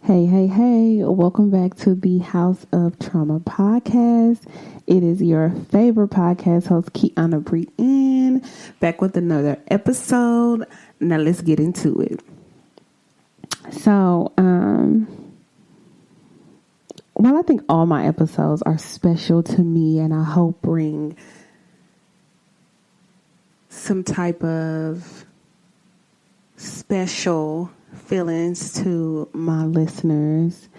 Hey, welcome back to the House of Trauma podcast. It is your favorite podcast host, Kiana Brienne, back with another episode. Now let's get into it. So, while I think all my episodes are special to me and I hope bring some type of special feelings to my listeners,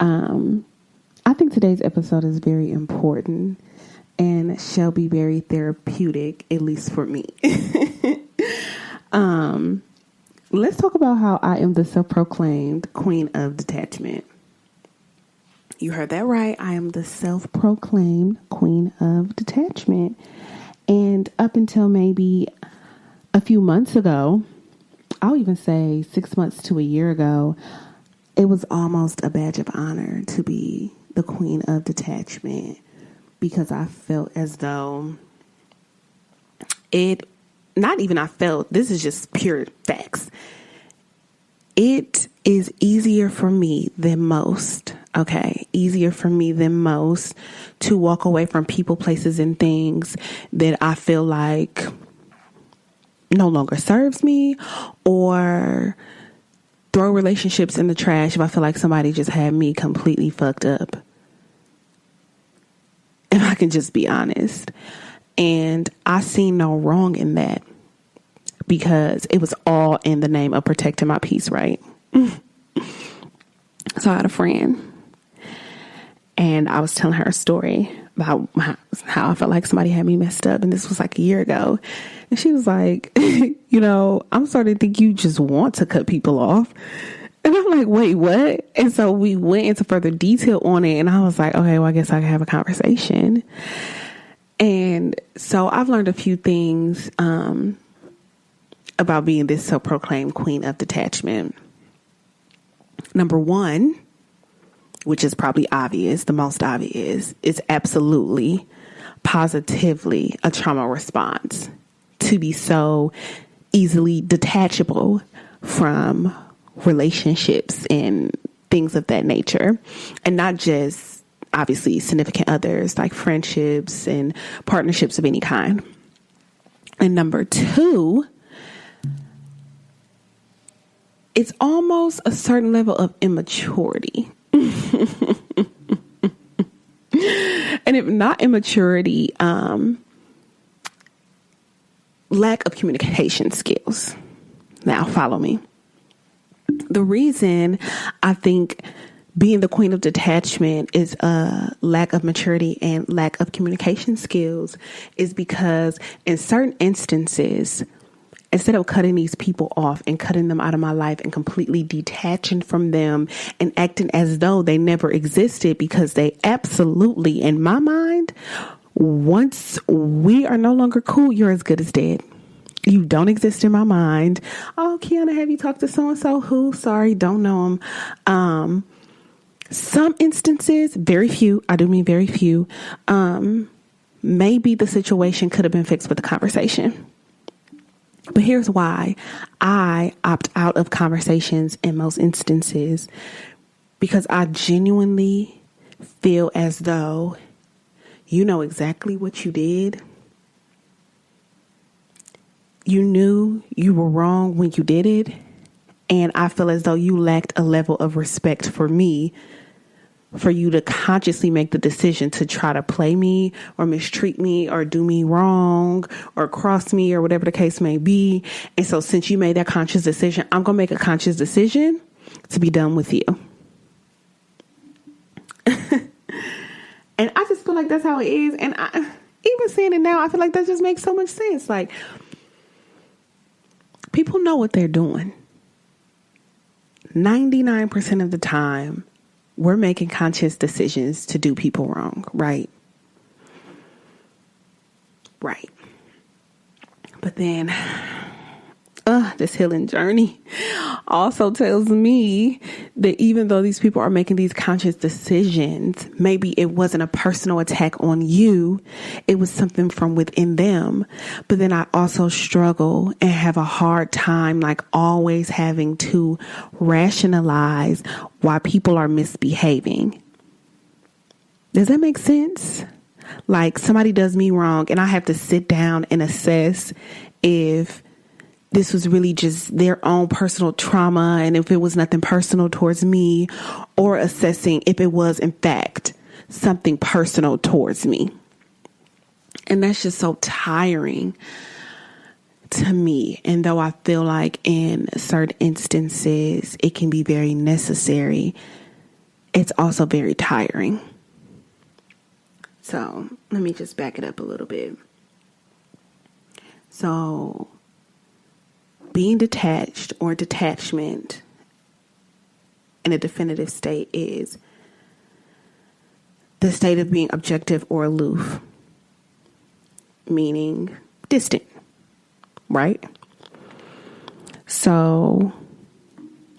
I think today's episode is very important and shall be very therapeutic, at least for me. Let's talk about how I am the self-proclaimed queen of detachment. You heard that right. I am the self-proclaimed queen of detachment. And up until maybe a few months ago, I'll even say 6 months to a year ago, it was almost a badge of honor to be the queen of detachment, because I felt as though this is just pure facts. It is easier for me than most, to walk away from people, places, and things that I feel like no longer serves me, or throw relationships in the trash if I feel like somebody just had me completely fucked up. If I can just be honest. And I see no wrong in that, because it was all in the name of protecting my peace, right? So I had a friend, and I was telling her a story about how I felt like somebody had me messed up. And this was like a year ago. And she was like, I'm starting to think you just want to cut people off. And I'm like, wait, what? And so we went into further detail on it. And I was like, okay, well, I guess I can have a conversation. And so I've learned a few things about being this self-proclaimed queen of detachment. Number one, which is probably obvious, the most obvious, is absolutely, positively a trauma response to be so easily detachable from relationships and things of that nature. And not just, obviously, significant others, like friendships and partnerships of any kind. And number two, it's almost a certain level of immaturity. And if not immaturity, lack of communication skills. Now, follow me. The reason I think being the queen of detachment is a lack of maturity and lack of communication skills is because in certain instances, instead of cutting these people off and cutting them out of my life and completely detaching from them and acting as though they never existed, because they absolutely, in my mind, once we are no longer cool, you're as good as dead. You don't exist in my mind. Oh, Kiana, have you talked to so-and-so? Who? Sorry, don't know them. Some instances, very few, I do mean very few, maybe the situation could have been fixed with a conversation. But here's why I opt out of conversations in most instances, because I genuinely feel as though you know exactly what you did. You knew you were wrong when you did it. And I feel as though you lacked a level of respect for me, for you to consciously make the decision to try to play me or mistreat me or do me wrong or cross me or whatever the case may be. And so since you made that conscious decision, I'm going to make a conscious decision to be done with you. And I just feel like that's how it is. And even saying it now, I feel like that just makes so much sense. Like, people know what they're doing. 99% of the time, we're making conscious decisions to do people wrong, right? Right. But then this healing journey also tells me that even though these people are making these conscious decisions, maybe it wasn't a personal attack on you. It was something from within them. But then I also struggle and have a hard time, like always having to rationalize why people are misbehaving. Does that make sense? Like somebody does me wrong and I have to sit down and assess if this was really just their own personal trauma and if it was nothing personal towards me, or assessing if it was in fact something personal towards me. And that's just so tiring to me. And though I feel like in certain instances it can be very necessary, it's also very tiring. So let me just back it up a little bit. So being detached or detachment in a definitive state is the state of being objective or aloof, meaning distant, right? So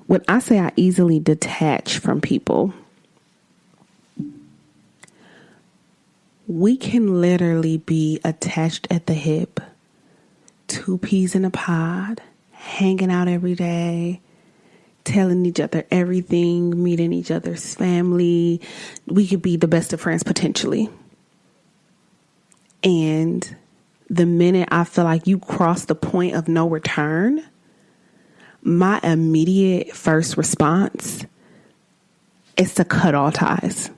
when I say I easily detach from people, we can literally be attached at the hip, two peas in a pod, hanging out every day, telling each other everything, meeting each other's family. We could be the best of friends potentially. And the minute I feel like you cross the point of no return, my immediate first response is to cut all ties.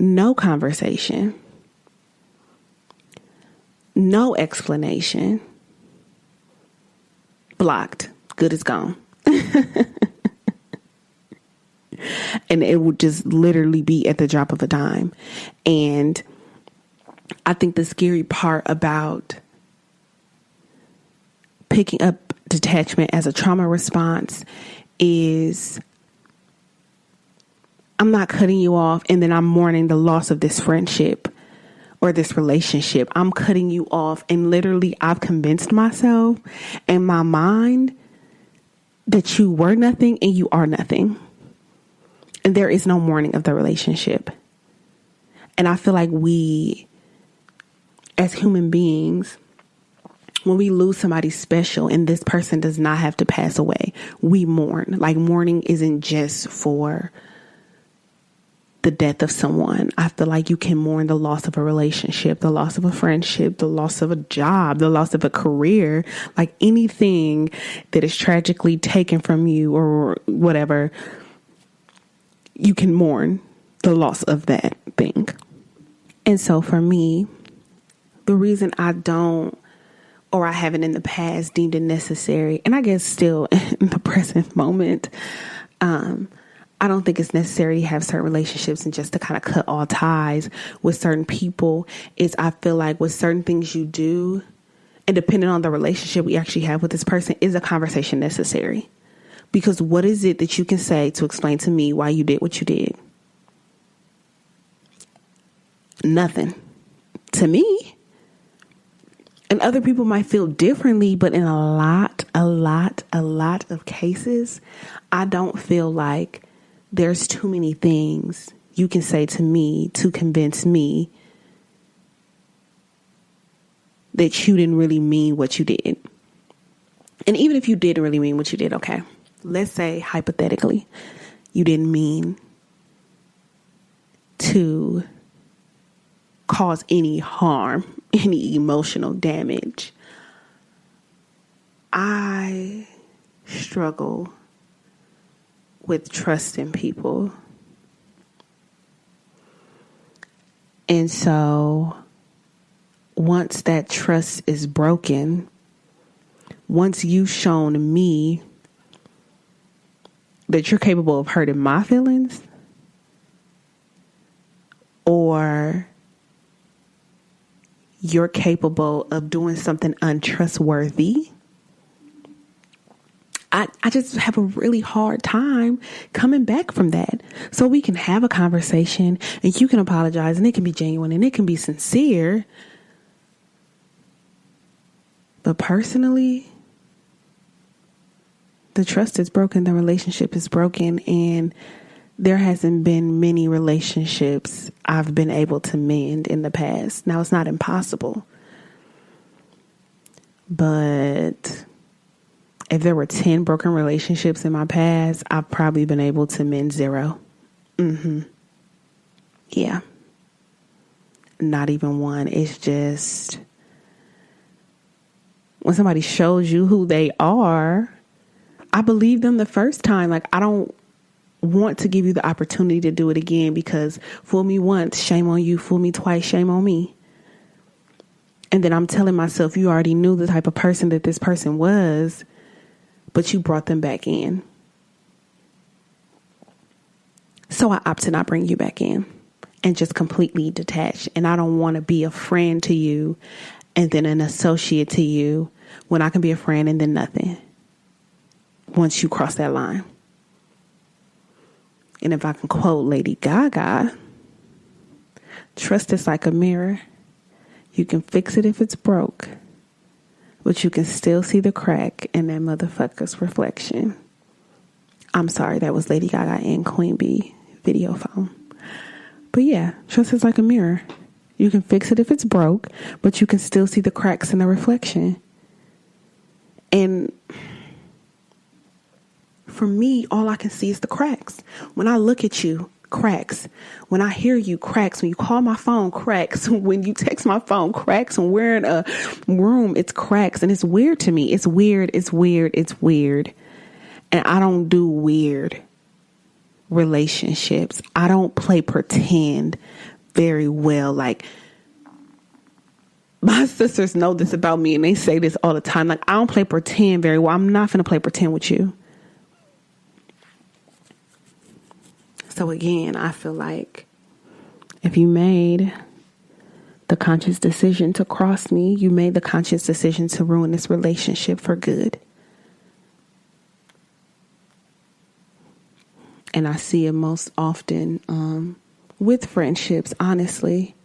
No conversation. No explanation. Blocked. Good as gone. And it would just literally be at the drop of a dime. And I think the scary part about picking up detachment as a trauma response is I'm not cutting you off and then I'm mourning the loss of this friendship or this relationship. I'm cutting you off and literally I've convinced myself in my mind that you were nothing and you are nothing. And there is no mourning of the relationship. And I feel like we, as human beings, when we lose somebody special and this person does not have to pass away, we mourn. Like mourning isn't just for the death of someone. I feel like you can mourn the loss of a relationship, the loss of a friendship, the loss of a job, the loss of a career, like anything that is tragically taken from you or whatever. You can mourn the loss of that thing. And so for me, the reason I don't, or I haven't in the past deemed it necessary, and I guess still in the present moment, I don't think it's necessary to have certain relationships and just to kind of cut all ties with certain people, is I feel like with certain things you do, and depending on the relationship we actually have with this person, is a conversation necessary? Because what is it that you can say to explain to me why you did what you did? Nothing. To me. And other people might feel differently, but in a lot of cases, I don't feel like there's too many things you can say to me to convince me that you didn't really mean what you did. And even if you didn't really mean what you did, okay, let's say hypothetically, you didn't mean to cause any harm, any emotional damage. I struggle with trusting people. And so once that trust is broken, once you've shown me that you're capable of hurting my feelings, or you're capable of doing something untrustworthy, I just have a really hard time coming back from that. So we can have a conversation and you can apologize and it can be genuine and it can be sincere. But personally, the trust is broken, the relationship is broken, and there hasn't been many relationships I've been able to mend in the past. Now, it's not impossible, but if there were 10 broken relationships in my past, I've probably been able to mend 0. Yeah. Not even one. It's just when somebody shows you who they are, I believe them the first time. Like, I don't want to give you the opportunity to do it again, because fool me once, shame on you. Fool me twice, shame on me. And then I'm telling myself, you already knew the type of person that this person was, but you brought them back in. So I opt to not bring you back in and just completely detach. And I don't want to be a friend to you and then an associate to you when I can be a friend and then nothing once you cross that line. And if I can quote Lady Gaga, trust is like a mirror. You can fix it if it's broke, but you can still see the crack in that motherfucker's reflection. I'm sorry, that was Lady Gaga and Queen Bee video phone. But yeah, trust is like a mirror. You can fix it if it's broke, but you can still see the cracks in the reflection. And for me, all I can see is the cracks. When I look at you, cracks. When I hear you, cracks. When you call my phone, cracks. When you text my phone, cracks. When we're in a room, it's cracks. And it's weird to me. It's weird. It's weird. It's weird. And I don't do weird relationships. I don't play pretend very well. Like, my sisters know this about me and they say this all the time. Like, I don't play pretend very well. I'm not going to play pretend with you. So again, I feel like if you made the conscious decision to cross me, you made the conscious decision to ruin this relationship for good. And I see it most often with friendships, honestly.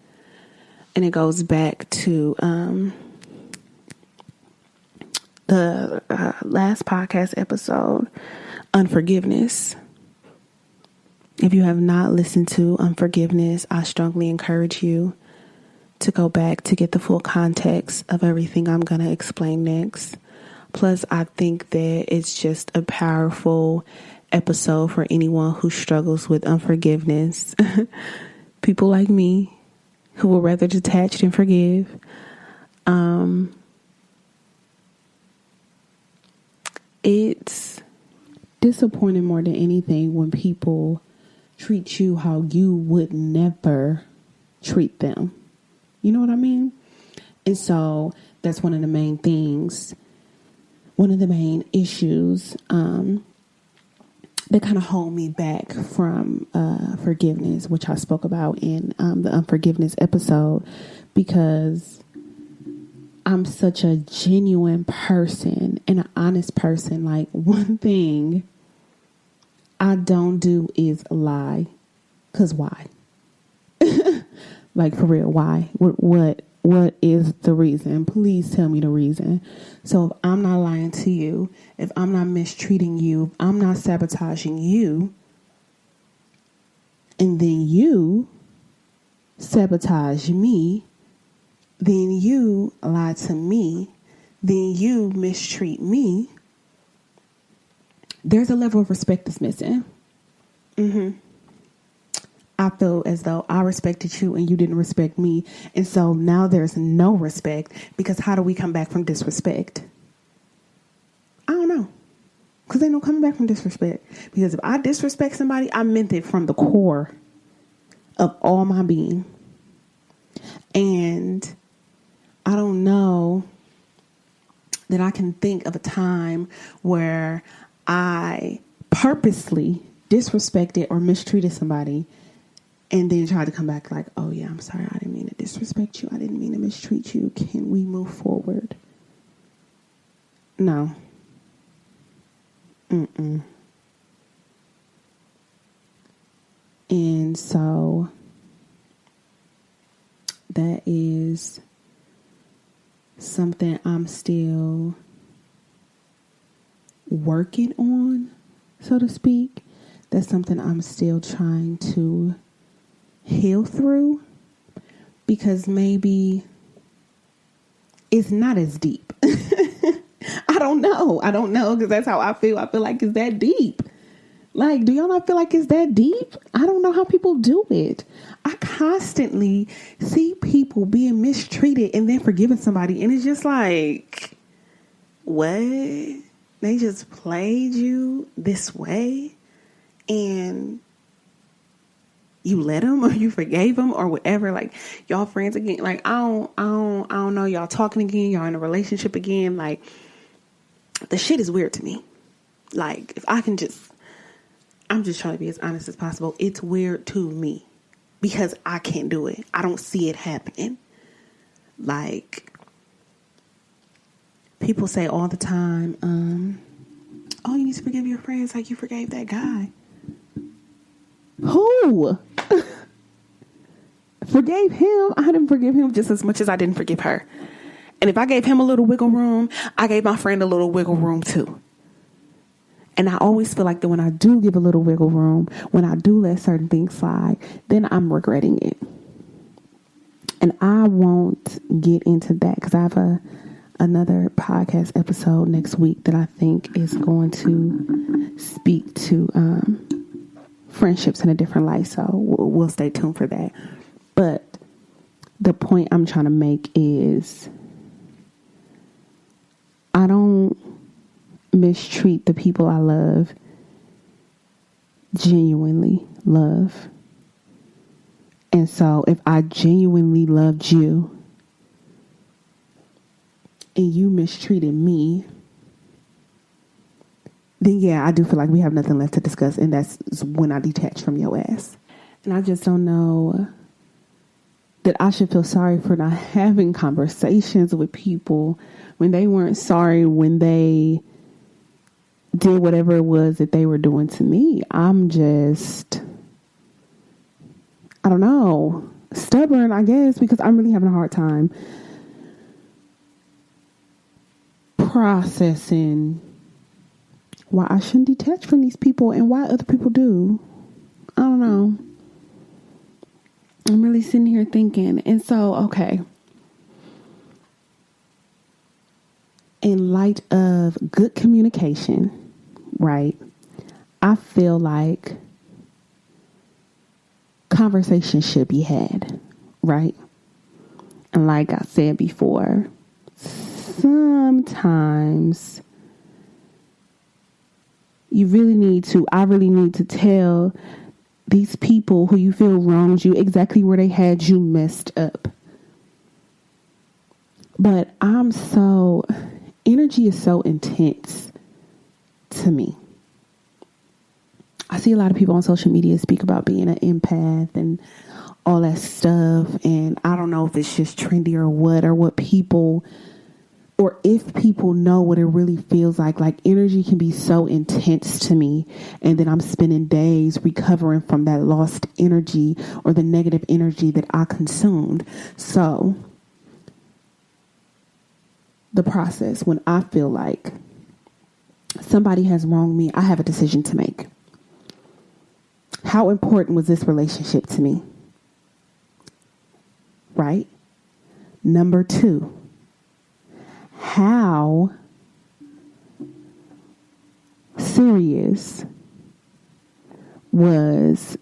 And it goes back to the last podcast episode, unforgiveness. If you have not listened to unforgiveness, I strongly encourage you to go back to get the full context of everything I'm going to explain next. Plus, I think that it's just a powerful episode for anyone who struggles with unforgiveness. People like me who will rather detach than forgive. It's disappointing more than anything when people treat you how you would never treat them. You know what I mean? And so that's one of the main things, one of the main issues that kind of hold me back from forgiveness, which I spoke about in the unforgiveness episode, because I'm such a genuine person and an honest person. Like, one thing I don't do is lie. 'Cause why? Like, for real, why? What is the reason? Please tell me the reason. So if I'm not lying to you, if I'm not mistreating you, if I'm not sabotaging you, and then you sabotage me, then you lie to me, then you mistreat me, there's a level of respect that's missing. I feel as though I respected you and you didn't respect me. And so now there's no respect, because how do we come back from disrespect? I don't know. Because ain't no coming back from disrespect. Because if I disrespect somebody, I meant it from the core of all my being. And I don't know that I can think of a time where I purposely disrespected or mistreated somebody and then tried to come back like, oh yeah, I'm sorry, I didn't mean to disrespect you. I didn't mean to mistreat you. Can we move forward? No. And so that is something I'm still working on, so to speak. That's something I'm still trying to heal through, because maybe it's not as deep. I don't know, because that's how I feel. I feel like it's that deep. Like, do y'all not feel like it's that deep? I don't know how people do it. I constantly see people being mistreated and then forgiving somebody, and it's just like, what? They just played you this way, and you let them, or you forgave them, or whatever. Like, y'all friends again. Like, I don't know. Y'all talking again. Y'all in a relationship again. Like, the shit is weird to me. Like, if I can I'm just trying to be as honest as possible. It's weird to me because I can't do it. I don't see it happening. Like, people say all the time, oh, you need to forgive your friends like you forgave that guy. Who? Forgave him? I didn't forgive him just as much as I didn't forgive her. And if I gave him a little wiggle room, I gave my friend a little wiggle room too. And I always feel like that when I do give a little wiggle room, when I do let certain things slide, then I'm regretting it. And I won't get into that because I have another podcast episode next week that I think is going to speak to friendships in a different light. So we'll stay tuned for that. But the point I'm trying to make is I don't mistreat the people I love, genuinely love. And so if I genuinely loved you and you mistreated me, then yeah, I do feel like we have nothing left to discuss. And that's when I detach from your ass. And I just don't know that I should feel sorry for not having conversations with people when they weren't sorry when they did whatever it was that they were doing to me. I'm just, I don't know, stubborn, I guess, because I'm really having a hard time processing why I shouldn't detach from these people and why other people do. I don't know. I'm really sitting here thinking. And so, okay. In light of good communication, right? I feel like conversation should be had, right? And like I said before, sometimes I really need to tell these people who you feel wronged you exactly where they had you messed up. But energy is so intense to me. I see a lot of people on social media speak about being an empath and all that stuff. And I don't know if it's just trendy or what people, or if people know what it really feels like. Like, energy can be so intense to me. And then I'm spending days recovering from that lost energy or the negative energy that I consumed. So the process, when I feel like somebody has wronged me, I have a decision to make. How important was this relationship to me? Right? Number 2, how serious was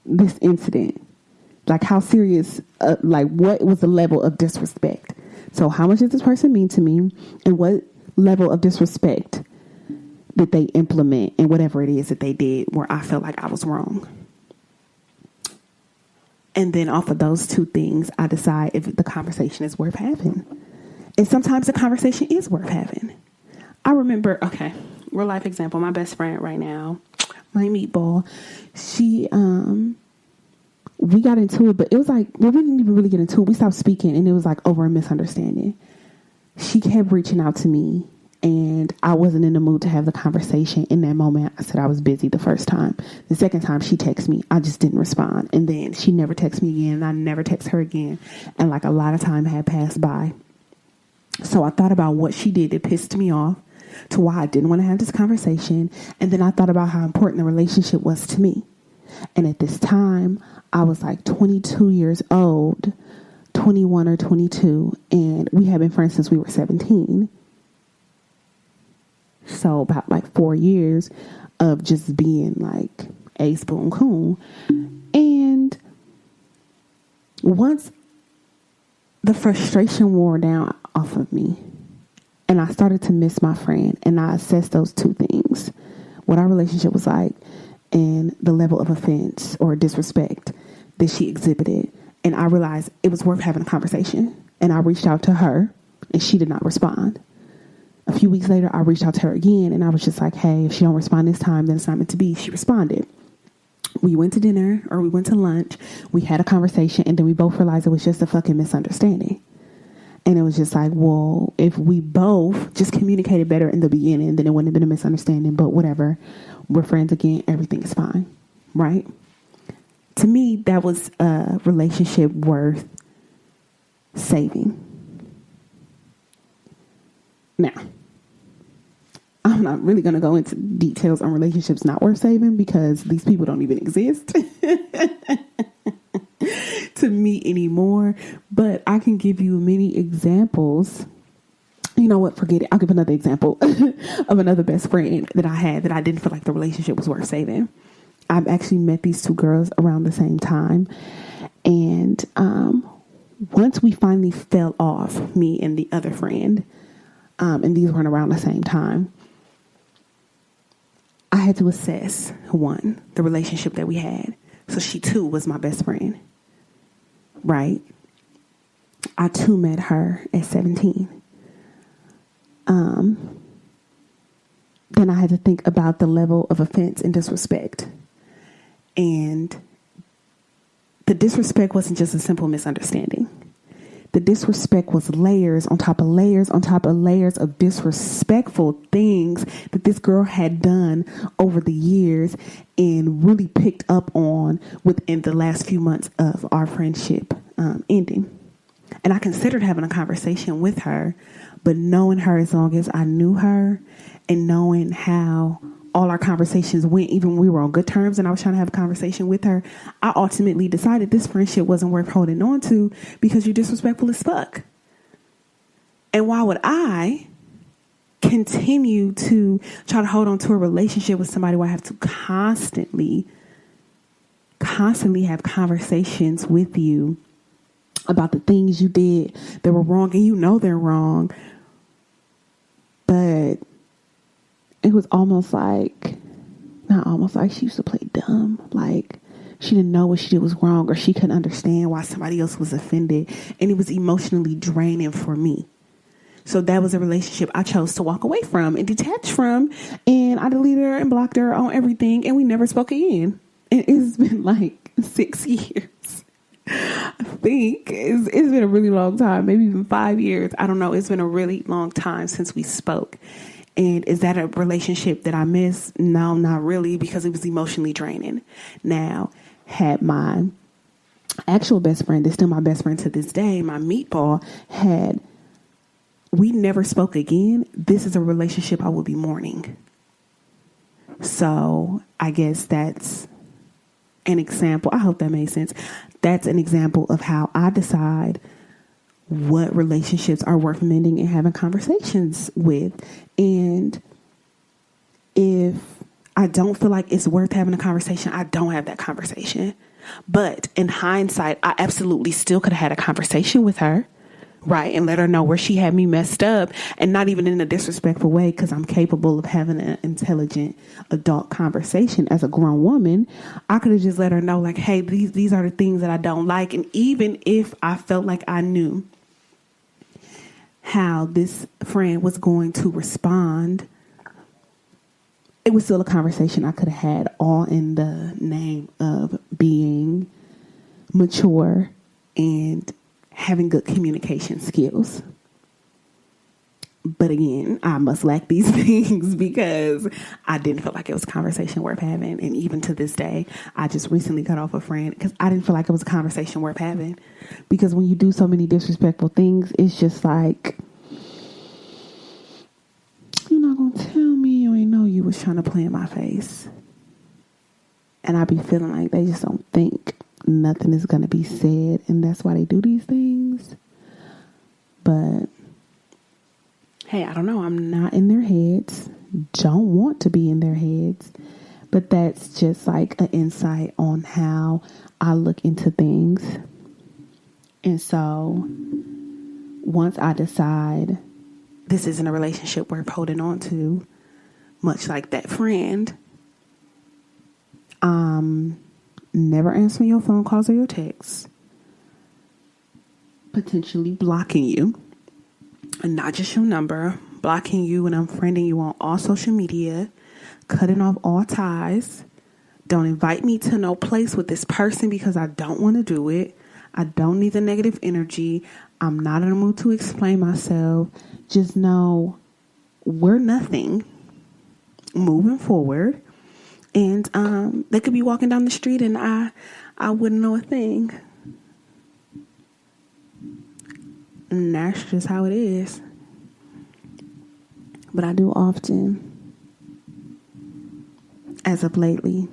this incident? Like, how serious, like, what was the level of disrespect? So how much does this person mean to me? And what level of disrespect did they implement in whatever it is that they did where I felt like I was wrong? And then off of those 2 things, I decide if the conversation is worth having. And sometimes the conversation is worth having. I remember, okay, real life example, my best friend right now, my meatball, she, we got into it, but it was like, well, we didn't even really get into it. We stopped speaking and it was like over a misunderstanding. She kept reaching out to me and I wasn't in the mood to have the conversation in that moment. I said I was busy the first time. The second time she texted me, I just didn't respond. And then she never texted me again and I never text her again. And like a lot of time had passed by. So I thought about what she did that pissed me off, to why I didn't want to have this conversation. And then I thought about how important the relationship was to me. And at this time, I was like 22 years old, 21 or 22, and we had been friends since we were 17. So about like 4 years of just being like ace boom cool. And once the frustration wore down off of me and I started to miss my friend, and I assessed those two things, what our relationship was like and the level of offense or disrespect that she exhibited. And I realized it was worth having a conversation. And I reached out to her and she did not respond. A few weeks later, I reached out to her again and I was just like, hey, if she don't respond this time, then it's not meant to be. She responded. We went to dinner, or we went to lunch. We had a conversation, and then we both realized it was just a fucking misunderstanding. And it was just like, well, if we both just communicated better in the beginning, then it wouldn't have been a misunderstanding. But whatever, we're friends again. Everything is fine, right? To me, that was a relationship worth saving. Now, I'm not really going to go into details on relationships not worth saving because these people don't even exist to me anymore. But I can give you many examples. You know what? Forget it. I'll give another example of another best friend that I had that I didn't feel like the relationship was worth saving. I've actually met these two girls around the same time. And once we finally fell off, me and the other friend, and these weren't around the same time, I had to assess, one, the relationship that we had. So she too was my best friend, right? I too met her at 17. Then I had to think about the level of offense and disrespect. And the disrespect wasn't just a simple misunderstanding. The disrespect was layers on top of layers on top of layers of disrespectful things that this girl had done over the years and really picked up on within the last few months of our friendship ending. And I considered having a conversation with her, but knowing her as long as I knew her and knowing how all our conversations went, even when we were on good terms and I was trying to have a conversation with her, I ultimately decided this friendship wasn't worth holding on to because you're disrespectful as fuck. And why would I continue to try to hold on to a relationship with somebody where I have to constantly have conversations with you about the things you did that were wrong and you know they're wrong, but it was almost like, not almost like, she used to play dumb. Like she didn't know what she did was wrong, or she couldn't understand why somebody else was offended. And it was emotionally draining for me. So that was a relationship I chose to walk away from and detach from. And I deleted her and blocked her on everything. And we never spoke again. And it's been like 6 years. I think it's been a really long time, maybe even 5 years. I don't know. It's been a really long time since we spoke. And is that a relationship that I miss? No, not really, because it was emotionally draining. Now, had my actual best friend, that's still my best friend to this day, my meatball, we never spoke again, this is a relationship I will be mourning. So I guess that's an example. I hope that made sense. That's an example of how I decide what relationships are worth mending and having conversations with. And if I don't feel like it's worth having a conversation, I don't have that conversation. But in hindsight, I absolutely still could have had a conversation with her, right? And let her know where she had me messed up, and not even in a disrespectful way, because I'm capable of having an intelligent adult conversation as a grown woman. I could have just let her know, like, hey, these are the things that I don't like. And even if I felt like I knew how this friend was going to respond, it was still a conversation I could have had, all in the name of being mature and having good communication skills. But again, I must lack these things because I didn't feel like it was a conversation worth having. And even to this day, I just recently cut off a friend because I didn't feel like it was a conversation worth having. Because when you do so many disrespectful things, it's just like, was trying to play in my face. And I be feeling like they just don't think nothing is going to be said. And that's why they do these things. But, hey, I don't know. I'm not in their heads. Don't want to be in their heads. But that's just like an insight on how I look into things. And so once I decide this isn't a relationship worth holding on to, much like that friend, never answering your phone calls or your texts, potentially blocking you, and not just your number, blocking you and unfriending you on all social media, cutting off all ties. Don't invite me to no place with this person because I don't want to do it. I don't need the negative energy. I'm not in a mood to explain myself. Just know we're nothing moving forward. And they could be walking down the street and I wouldn't know a thing. And that's just how it is. But I do often, as of lately,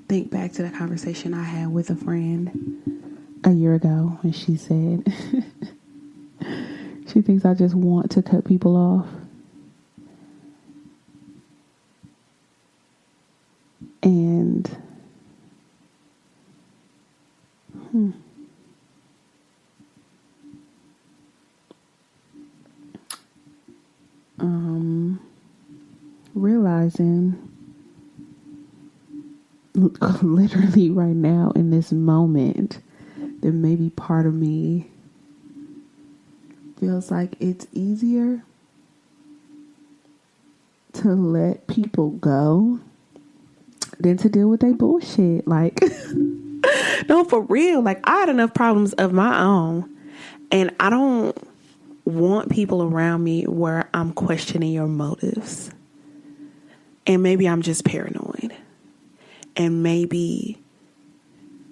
think back to the conversation I had with a friend a year ago when she said she thinks I just want to cut people off. And realizing literally right now in this moment that maybe part of me feels like it's easier to let people go than to deal with their bullshit. Like, no, for real. Like, I had enough problems of my own, and I don't want people around me where I'm questioning your motives. And maybe I'm just paranoid. And maybe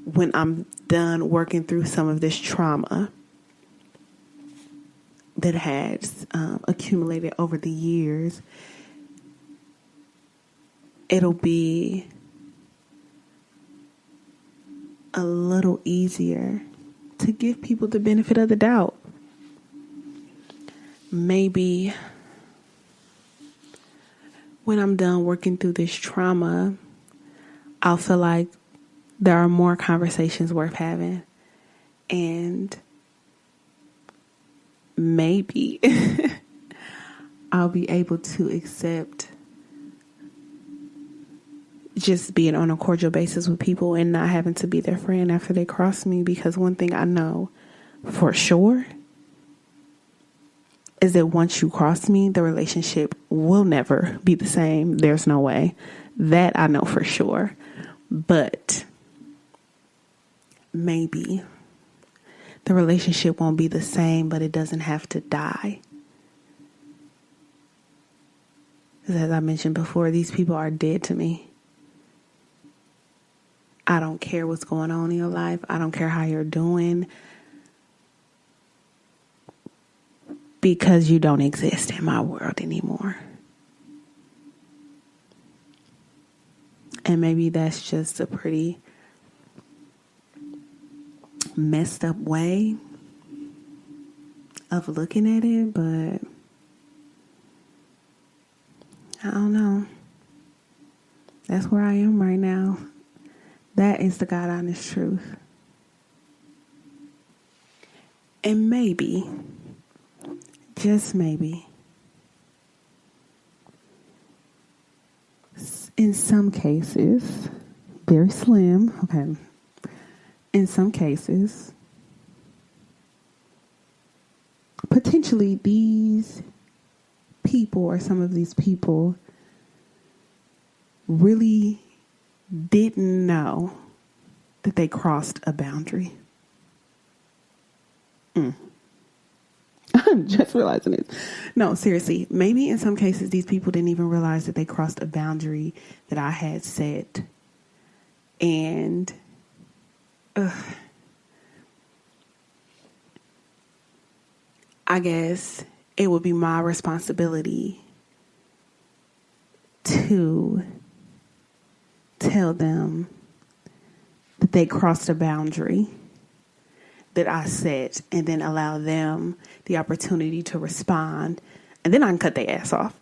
when I'm done working through some of this trauma that has accumulated over the years, it'll be a little easier to give people the benefit of the doubt. Maybe when I'm done working through this trauma, I'll feel like there are more conversations worth having. And maybe I'll be able to accept just being on a cordial basis with people and not having to be their friend after they cross me. Because one thing I know for sure is that once you cross me, the relationship will never be the same. There's no way. That I know for sure. But maybe the relationship won't be the same, but it doesn't have to die. As I mentioned before, these people are dead to me. I don't care what's going on in your life. I don't care how you're doing. Because you don't exist in my world anymore. And maybe that's just a pretty messed up way of looking at it, but I don't know. That's where I am right now. That is the God honest truth. And maybe, just maybe, in some cases, very slim, okay, in some cases, potentially these people or some of these people really didn't know that they crossed a boundary. I'm just realizing it. No, seriously. Maybe in some cases, these people didn't even realize that they crossed a boundary that I had set. And I guess it would be my responsibility to tell them that they crossed a boundary that I set, and then allow them the opportunity to respond, and then I can cut their ass off.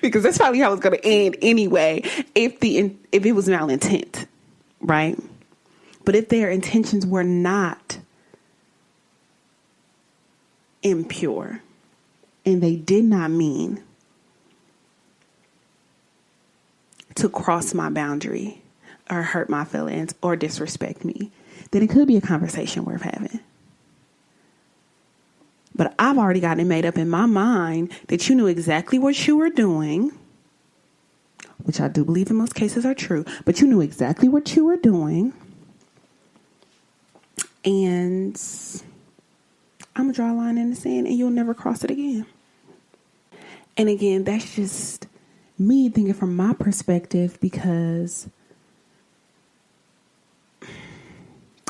Because that's probably how it's going to end anyway, if it was malintent, right? But if their intentions were not impure, and they did not mean to cross my boundary or hurt my feelings or disrespect me, then it could be a conversation worth having. But I've already gotten it made up in my mind that you knew exactly what you were doing, which I do believe in most cases are true, but you knew exactly what you were doing. And I'm going to draw a line in the sand and you'll never cross it again. And again, that's just me thinking from my perspective, because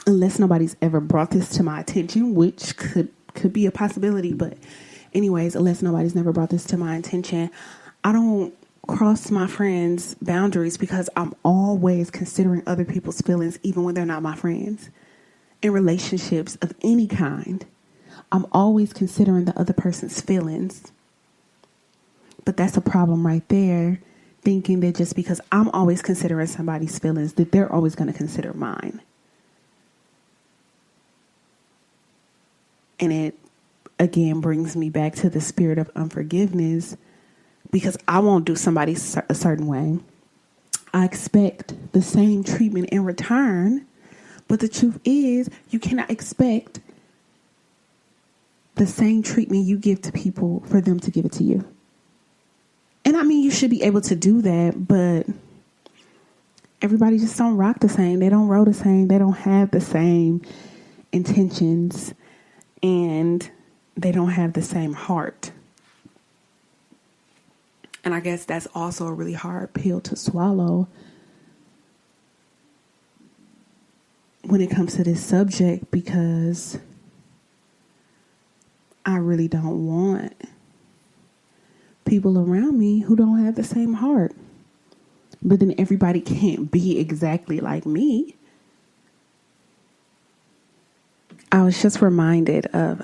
unless nobody's ever brought this to my attention, which could be a possibility, but anyways, unless nobody's never brought this to my attention, I don't cross my friends' boundaries, because I'm always considering other people's feelings, even when they're not my friends. In relationships of any kind, I'm always considering the other person's feelings. But that's a problem right there, thinking that just because I'm always considering somebody's feelings, that they're always going to consider mine. And it, again, brings me back to the spirit of unforgiveness, because I won't do somebody a certain way. I expect the same treatment in return, but the truth is, you cannot expect the same treatment you give to people for them to give it to you. And I mean, you should be able to do that, but everybody just don't rock the same. They don't roll the same. They don't have the same intentions, and they don't have the same heart. And I guess that's also a really hard pill to swallow when it comes to this subject, because I really don't want people around me who don't have the same heart. But then everybody can't be exactly like me. I was just reminded of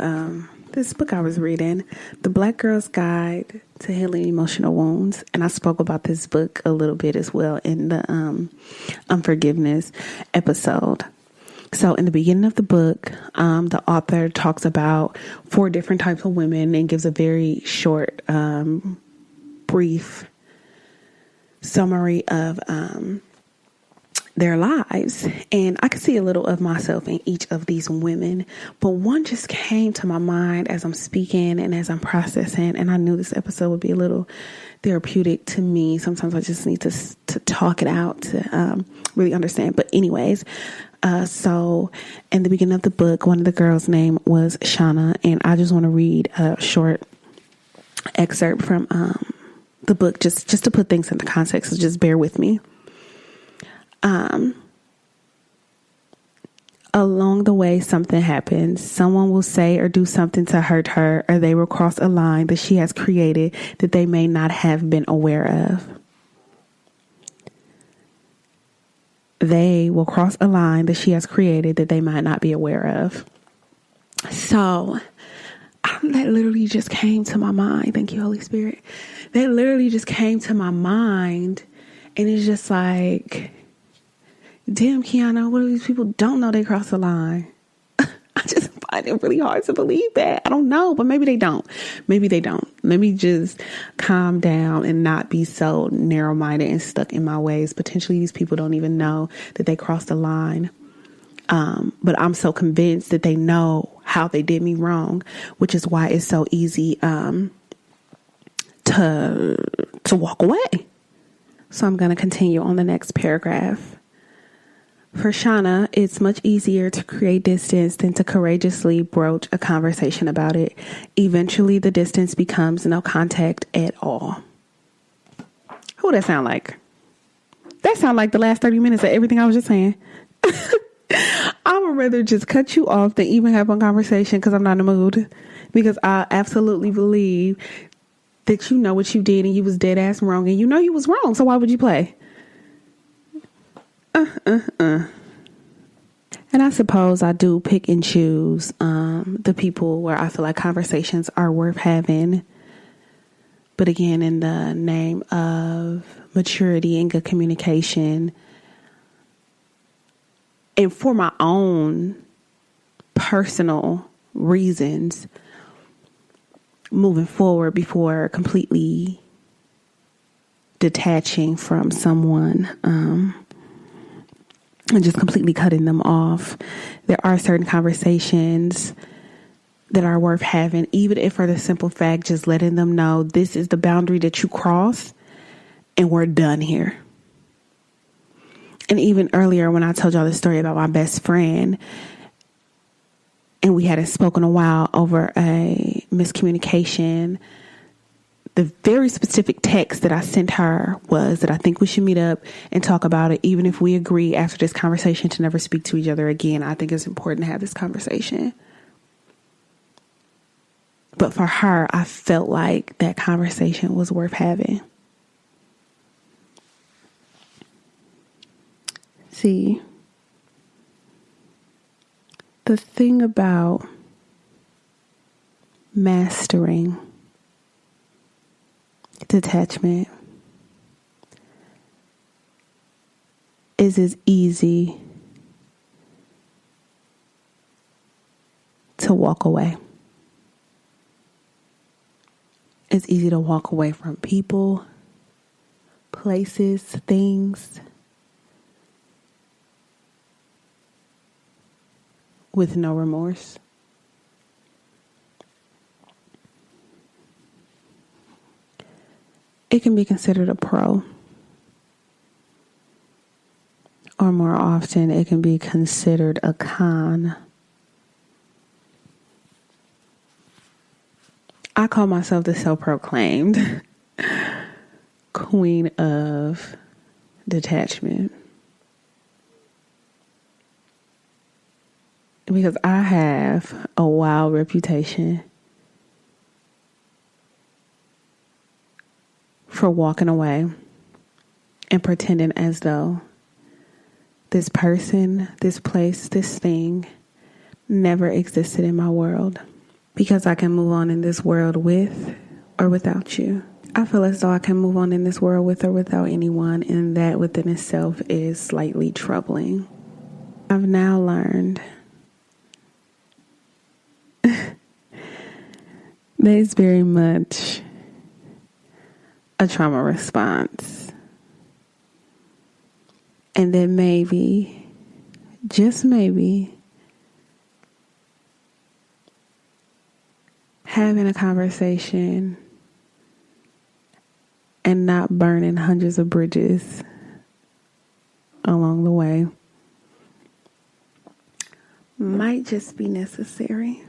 this book I was reading, The Black Girl's Guide to Healing Emotional Wounds. And I spoke about this book a little bit as well in the unforgiveness episode. So in the beginning of the book, the author talks about 4 different types of women and gives a very short, brief summary of their lives. And I could see a little of myself in each of these women, but one just came to my mind as I'm speaking and as I'm processing. And I knew this episode would be a little therapeutic to me. Sometimes I just need to talk it out to really understand. But anyways, so in the beginning of the book, one of the girls' name was Shauna, and I just want to read a short excerpt from the book just to put things into context. So just bear with me. Along the way, something happens. Someone will say or do something to hurt her, or they will cross a line that she has created that they may not have been aware of. They will cross a line that she has created that they might not be aware of. So that literally just came to my mind. Thank you, Holy Spirit. That literally just came to my mind. And it's just like, damn, Kiana, what if these people don't know they crossed the line? I just find it really hard to believe that. I don't know, but maybe they don't. Maybe they don't. Let me just calm down and not be so narrow-minded and stuck in my ways. Potentially these people don't even know that they crossed the line. But I'm so convinced that they know how they did me wrong, which is why it's so easy to walk away. So I'm going to continue on the next paragraph. For Shauna, it's much easier to create distance than to courageously broach a conversation about it. Eventually, the distance becomes no contact at all. Who that sound like? That sound like the last 30 minutes of everything I was just saying. I would rather just cut you off than even have a conversation because I'm not in the mood. Because I absolutely believe that you know what you did and you was dead ass wrong and you know you was wrong. So why would you play? And I suppose I do pick and choose the people where I feel like conversations are worth having. But again, in the name of maturity and good communication, and for my own personal reasons, moving forward before completely detaching from someone, and just completely cutting them off. There are certain conversations that are worth having, even if for the simple fact, just letting them know this is the boundary that you cross and we're done here. And even earlier when I told y'all the story about my best friend and we hadn't spoken a while over a miscommunication, the very specific text that I sent her was that I think we should meet up and talk about it. Even if we agree after this conversation to never speak to each other again, I think it's important to have this conversation. But for her, I felt like that conversation was worth having. See, the thing about mastering detachment is as easy to walk away. It's easy to walk away from people, places, things with no remorse. It can be considered a pro, or more often it can be considered a con. I call myself the self-proclaimed queen of detachment because I have a wild reputation for walking away and pretending as though this person, this place, this thing never existed in my world. Because I can move on in this world with or without you. I feel as though I can move on in this world with or without anyone, and that within itself is slightly troubling. I've now learned that it's very much a trauma response. And that maybe, just maybe, having a conversation and not burning hundreds of bridges along the way might just be necessary.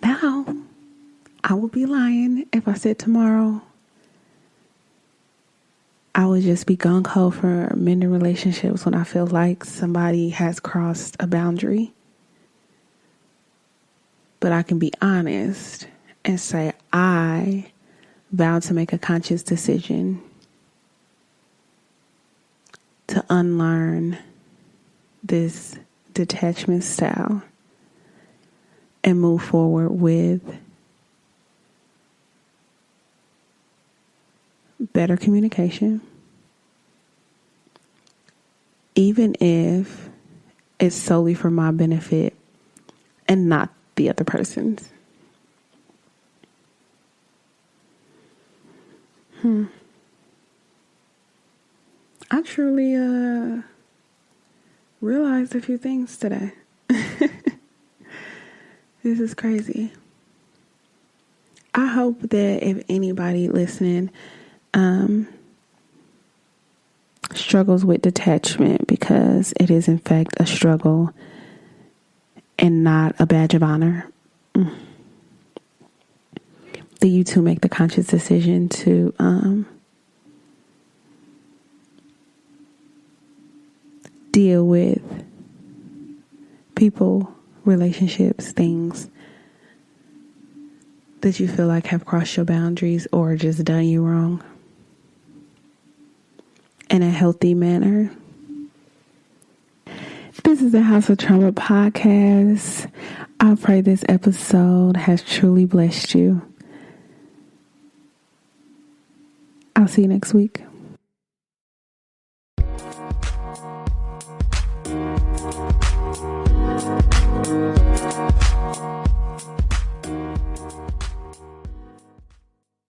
Now, I would be lying if I said tomorrow I would just be gung-ho for mending relationships when I feel like somebody has crossed a boundary. But I can be honest and say I vowed to make a conscious decision to unlearn this detachment style and move forward with better communication, even if it's solely for my benefit and not the other person's. I truly realized a few things today. This is crazy. I hope that if anybody listening struggles with detachment, because it is in fact a struggle and not a badge of honor, that you too make the conscious decision to deal with people, relationships, things that you feel like have crossed your boundaries or just done you wrong in a healthy manner. This is the House of Trauma podcast. I pray this episode has truly blessed you. I'll see you next week.